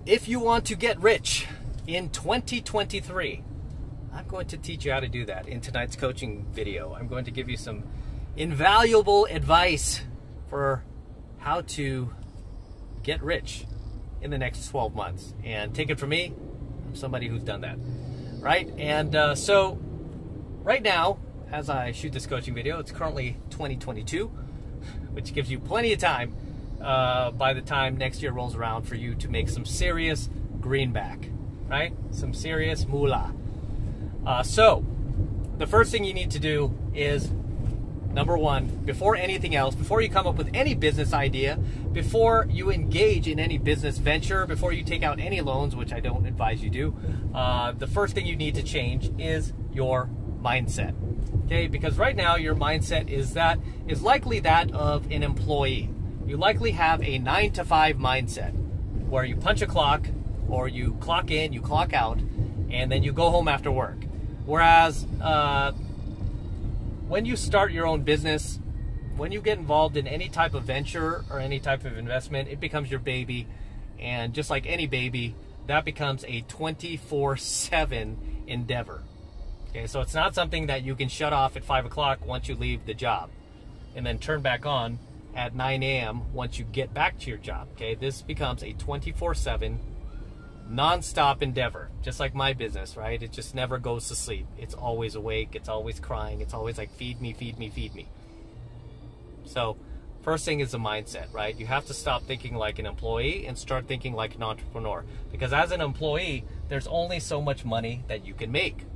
If you want to get rich in 2023, I'm going to teach you how to do that in tonight's coaching video. I'm going to give you some invaluable advice for how to get rich in the next 12 months. And take it from me, I'm somebody who's done that, right? And so right now, as I shoot this coaching video, it's currently 2022, which gives you plenty of time by the time next year rolls around for you to make some serious greenback, right? Some serious moolah. So the first thing you need to do is, number one, before anything else, before you come up with any business idea, before you engage in any business venture, before you take out any loans, which I don't advise you do, the first thing you need to change is your mindset. Okay, because right now your mindset is likely that of an employee. You likely have a 9-to-5 mindset where you punch a clock, or you clock in, you clock out, and then you go home after work. Whereas when you start your own business, when you get involved in any type of venture or any type of investment, it becomes your baby. And just like any baby, that becomes a 24/7 endeavor. Okay, so it's not something that you can shut off at 5 o'clock once you leave the job and then turn back on at 9 a.m. once you get back to your job. Okay, this becomes a 24/7 non-stop endeavor, just like my business, right? It just never goes to sleep. It's always awake, it's always crying, it's always like, feed me, feed me, feed me. So first thing is the mindset, right? You have to stop thinking like an employee and start thinking like an entrepreneur, because as an employee, there's only so much money that you can make.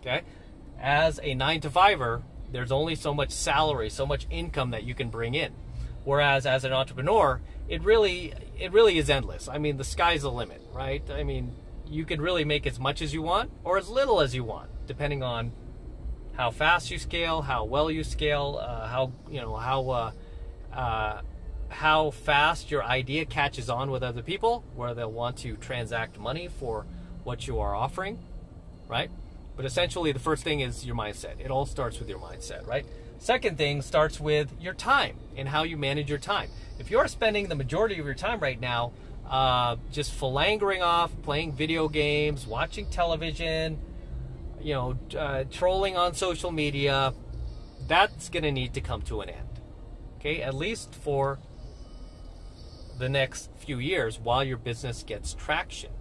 Okay? As a 9-to-5er, there's only so much salary, so much income that you can bring in. Whereas as an entrepreneur, it really is endless. I mean, the sky's the limit, right? I mean, you can really make as much as you want or as little as you want, depending on how fast you scale, how well you scale, how fast your idea catches on with other people, where they'll want to transact money for what you are offering, right? But essentially, the first thing is your mindset. It all starts with your mindset, right? Second thing starts with your time and how you manage your time. If you're spending the majority of your time right now just philandering off, playing video games, watching television, trolling on social media, that's going to need to come to an end. Okay, at least for the next few years while your business gets traction.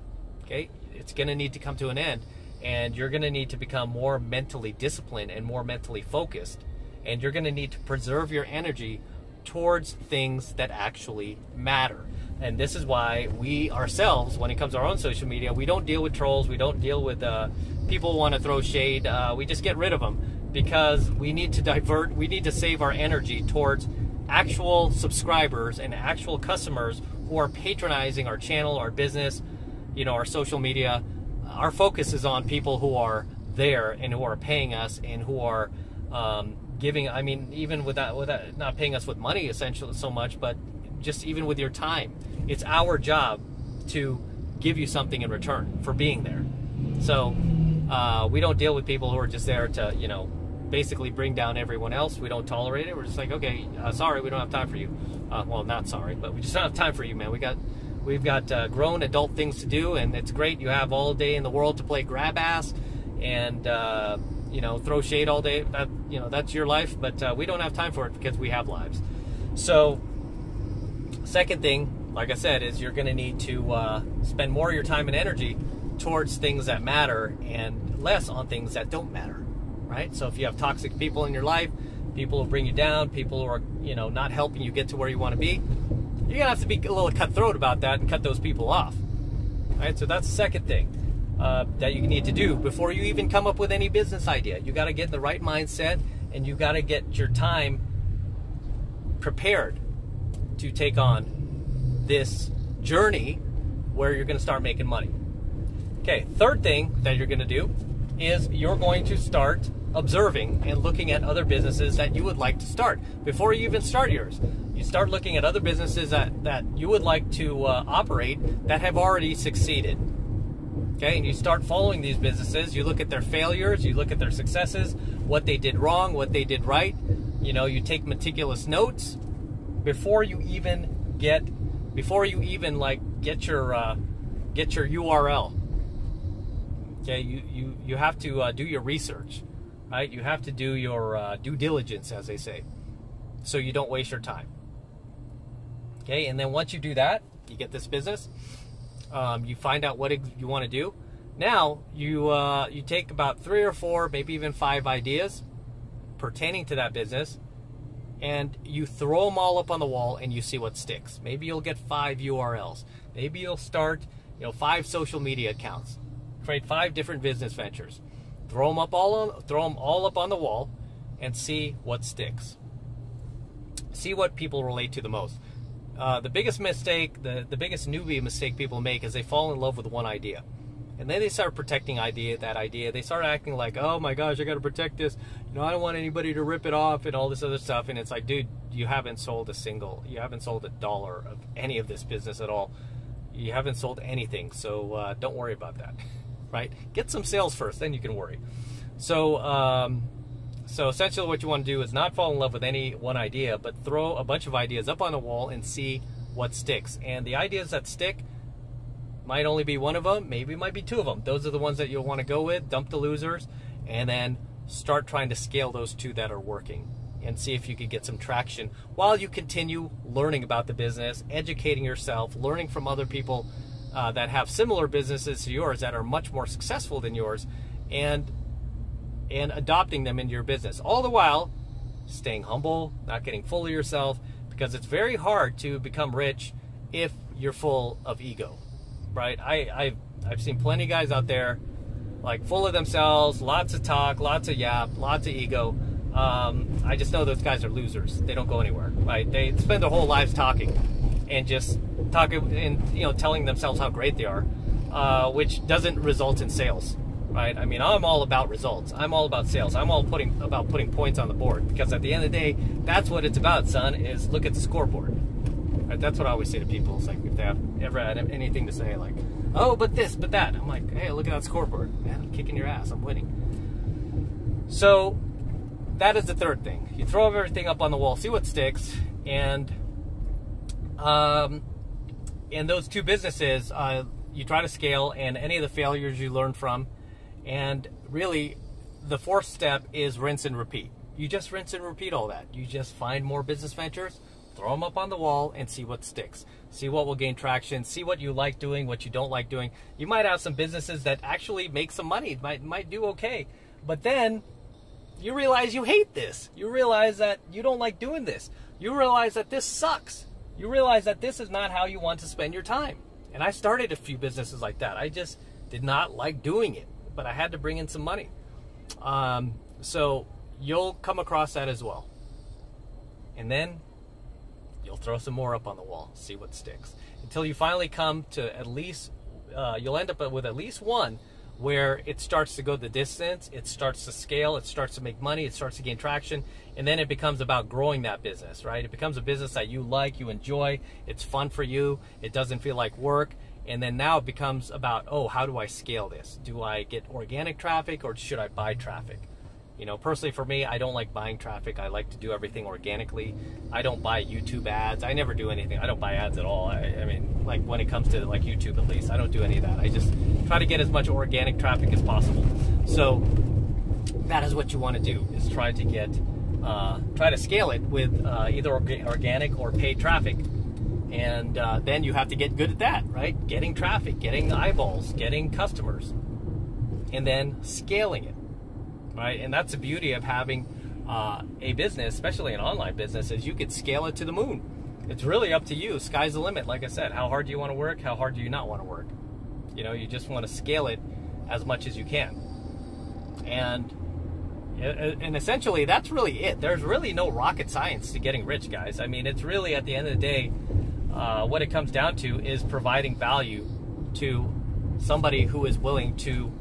Okay, it's going to need to come to an end. And you're going to need to become more mentally disciplined and more mentally focused. And you're going to need to preserve your energy towards things that actually matter. And this is why we ourselves, when it comes to our own social media, we don't deal with trolls. We don't deal with people who want to throw shade. We just get rid of them, because we need to divert. We need to save our energy towards actual subscribers and actual customers who are patronizing our channel, our business, our social media. Our focus is on people who are there and who are paying us and who are giving, I mean, even without not paying us with money essentially so much, but just even with your time. It's our job to give you something in return for being there. So we don't deal with people who are just there to, basically bring down everyone else. We don't tolerate it. We're just like, okay, sorry, we don't have time for you. Well, not sorry, but we just don't have time for you, man. We've got grown adult things to do, and it's great. You have all day in the world to play grab ass and throw shade all day. That's your life, but we don't have time for it because we have lives. So second thing, like I said, is you're going to need to spend more of your time and energy towards things that matter and less on things that don't matter, right? So if you have toxic people in your life, people who bring you down, people who are not helping you get to where you want to be, you're going to have to be a little cutthroat about that and cut those people off. Right? So that's the second thing that you need to do before you even come up with any business idea. You got to get in the right mindset, and you got to get your time prepared to take on this journey where you're going to start making money. Okay, third thing that you're going to do is you're going to start observing and looking at other businesses that you would like to start before you even start yours. You start looking at other businesses that you would like to operate that have already succeeded. Okay, and you start following these businesses. You look at their failures, you look at their successes, what they did wrong, what they did right. You take meticulous notes before you even before you even like get your URL. Okay, you have to do your research, right? You have to do your due diligence, as they say, so you don't waste your time. Okay, and then once you do that, you get this business. You find out what you want to do. Now you take about 3 or 4, maybe even 5 ideas pertaining to that business, and you throw them all up on the wall and you see what sticks. Maybe you'll get 5 URLs. Maybe you'll start 5 social media accounts. Create 5 different business ventures. Throw them all up on the wall and see what sticks. See what people relate to the most. The biggest mistake, the biggest newbie mistake people make is they fall in love with one idea. And then they start protecting that idea. They start acting like, oh my gosh, I got to protect this. I don't want anybody to rip it off and all this other stuff. And it's like, dude, you haven't sold $1 of any of this business at all. You haven't sold anything. So don't worry about that, right? Get some sales first, then you can worry. So essentially what you want to do is not fall in love with any one idea, but throw a bunch of ideas up on the wall and see what sticks. And the ideas that stick might only be 1 of them, maybe it might be 2 of them. Those are the ones that you'll want to go with, dump the losers, and then start trying to scale those 2 that are working and see if you can get some traction while you continue learning about the business, educating yourself, learning from other people that have similar businesses to yours that are much more successful than yours, and adopting them into your business. All the while staying humble, not getting full of yourself, because it's very hard to become rich if you're full of ego. Right? I've seen plenty of guys out there like full of themselves, lots of talk, lots of yap, lots of ego. I just know those guys are losers. They don't go anywhere. Right? They spend their whole lives talking and just talking and telling themselves how great they are, which doesn't result in sales. Right? I mean, I'm all about results. I'm all about sales. I'm all about putting points on the board, because at the end of the day, that's what it's about, son. Is look at the scoreboard. Right, that's what I always say to people. It's like if they have ever had anything to say, like, oh, but this, but that. I'm like, hey, look at that scoreboard. Man, I'm kicking your ass. I'm winning. So that is the third thing. You throw everything up on the wall, see what sticks, and in those 2 businesses, you try to scale, and any of the failures you learn from. And really, the 4th step is rinse and repeat. You just rinse and repeat all that. You just find more business ventures, throw them up on the wall, and see what sticks. See what will gain traction. See what you like doing, what you don't like doing. You might have some businesses that actually make some money, might do okay. But then you realize you hate this. You realize that you don't like doing this. You realize that this sucks. You realize that this is not how you want to spend your time. And I started a few businesses like that. I just did not like doing it, but I had to bring in some money. So you'll come across that as well. And then you'll throw some more up on the wall, see what sticks, until you finally come to at least, you'll end up with at least one where it starts to go the distance, it starts to scale, it starts to make money, it starts to gain traction, and then it becomes about growing that business, right? It becomes a business that you like, you enjoy, it's fun for you, it doesn't feel like work, and then now it becomes about, oh, how do I scale this? Do I get organic traffic or should I buy traffic? Personally for me, I don't like buying traffic. I like to do everything organically. I don't buy YouTube ads. I never do anything. I don't buy ads at all. I mean, like when it comes to like YouTube at least, I don't do any of that. I just try to get as much organic traffic as possible. So that is what you want to do, is try to scale it with either organic or paid traffic. And then you have to get good at that, right? Getting traffic, getting eyeballs, getting customers, and then scaling it. Right? And that's the beauty of having a business, especially an online business, is you could scale it to the moon. It's really up to you. Sky's the limit. Like I said, how hard do you want to work? How hard do you not want to work? You just want to scale it as much as you can. And essentially, that's really it. There's really no rocket science to getting rich, guys. I mean, it's really, at the end of the day, what it comes down to is providing value to somebody who is willing to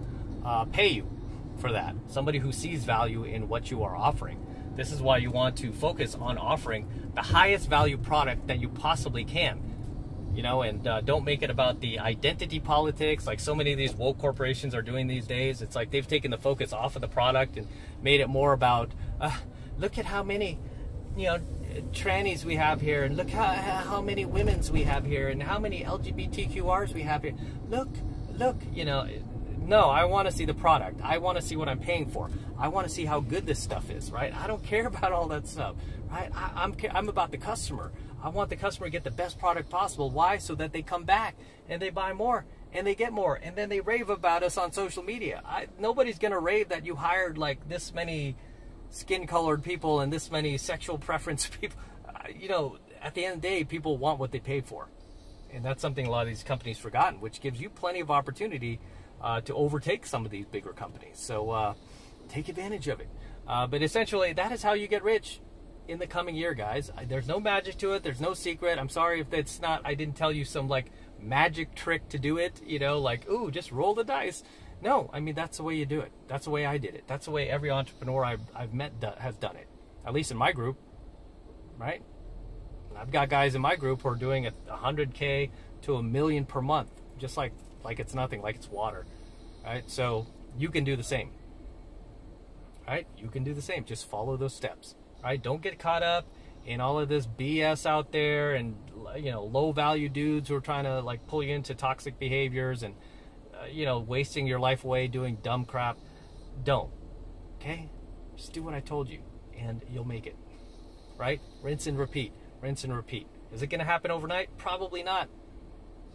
pay you for that, somebody who sees value in what you are offering. This is why you want to focus on offering the highest value product that you possibly can, and don't make it about the identity politics like so many of these woke corporations are doing these days. It's like they've taken the focus off of the product and made it more about look at how many trannies we have here, and look how many women's we have here, and how many LGBTQRs we have here. Look, you know. No, I want to see the product. I want to see what I'm paying for. I want to see how good this stuff is, right? I don't care about all that stuff, right? I'm about the customer. I want the customer to get the best product possible. Why? So that they come back and they buy more and they get more, and then they rave about us on social media. Nobody's going to rave that you hired like this many skin-colored people and this many sexual preference people. You know, at the end of the day, people want what they paid for. And that's something a lot of these companies forgotten, which gives you plenty of opportunity to overtake some of these bigger companies. So take advantage of it. But essentially, that is how you get rich in the coming year, guys. There's no magic to it. There's no secret. I'm sorry if that's not, I didn't tell you some like magic trick to do it, you know, like, ooh, just roll the dice. No, I mean, that's the way you do it. That's the way I did it. That's the way every entrepreneur I've met has done it, at least in my group, right? I've got guys in my group who are doing 100K to $1 million per month, just like it's nothing, like it's water, right? So you can do the same, right? You can do the same. Just follow those steps, right? Don't get caught up in all of this BS out there, and you know, low value dudes who are trying to like pull you into toxic behaviors and you know, wasting your life away doing dumb crap. Don't. Okay? Just do what I told you and you'll make it, right? Rinse and repeat. Rinse and repeat. Is it going to happen overnight? Probably not.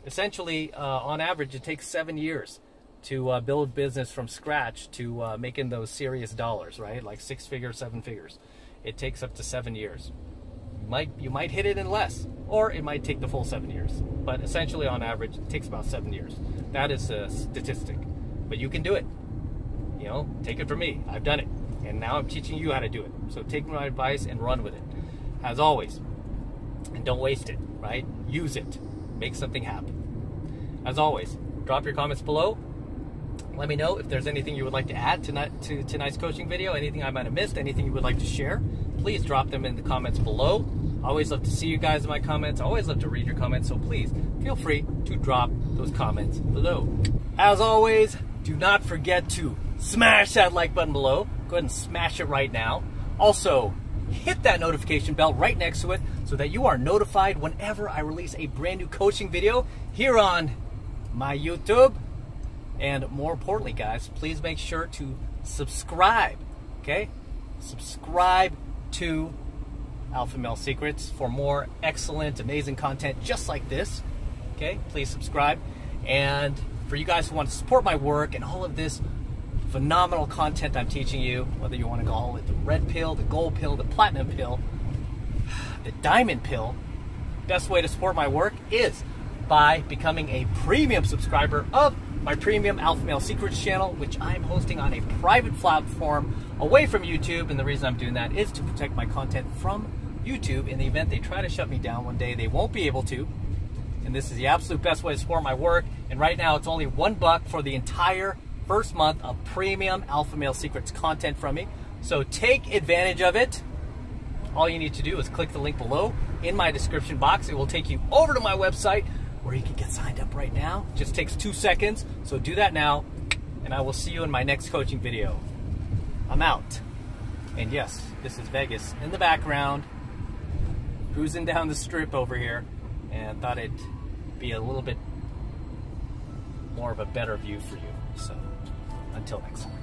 Essentially, on average, it takes 7 years to build business from scratch to making those serious dollars, right? Like 6 figures, 7 figures. It takes up to 7 years. You might hit it in less, or it might take the full 7 years. But essentially, on average, it takes about 7 years. That is a statistic. But you can do it. You know, take it from me. I've done it. And now I'm teaching you how to do it. So take my advice and run with it. As always. And don't waste it, right? Use it. Make something happen. As always, drop your comments below. Let me know if there's anything you would like to add to tonight's coaching video, anything I might have missed, anything you would like to share. Please drop them in the comments below. I always love to see you guys in my comments. I always love to read your comments, so please feel free to drop those comments below. As always, do not forget to smash that like button below. Go ahead and smash it right now. Also, hit that notification bell right next to it so that you are notified whenever I release a brand new coaching video here on my YouTube. And more importantly, guys, please make sure to subscribe, okay? Subscribe to AlphaMaleSecrets for more excellent, amazing content just like this, okay? Please subscribe. And for you guys who want to support my work and all of this phenomenal content I'm teaching you, whether you want to call it the red pill, the gold pill, the platinum pill, the diamond pill, best way to support my work is by becoming a premium subscriber of my premium AlphaMaleSecrets channel, which I'm hosting on a private platform away from YouTube. And the reason I'm doing that is to protect my content from YouTube in the event they try to shut me down one day. They won't be able to. And this is the absolute best way to support my work. And right now it's only $1 for the entire first month of premium AlphaMaleSecrets content from me. So take advantage of it. All you need to do is click the link below in my description box. It will take you over to my website where you can get signed up right now. It just takes 2 seconds. So do that now, and I will see you in my next coaching video. I'm out. And yes, this is Vegas in the background, cruising down the strip over here, and thought it'd be a little bit more of a better view for you. So until next time.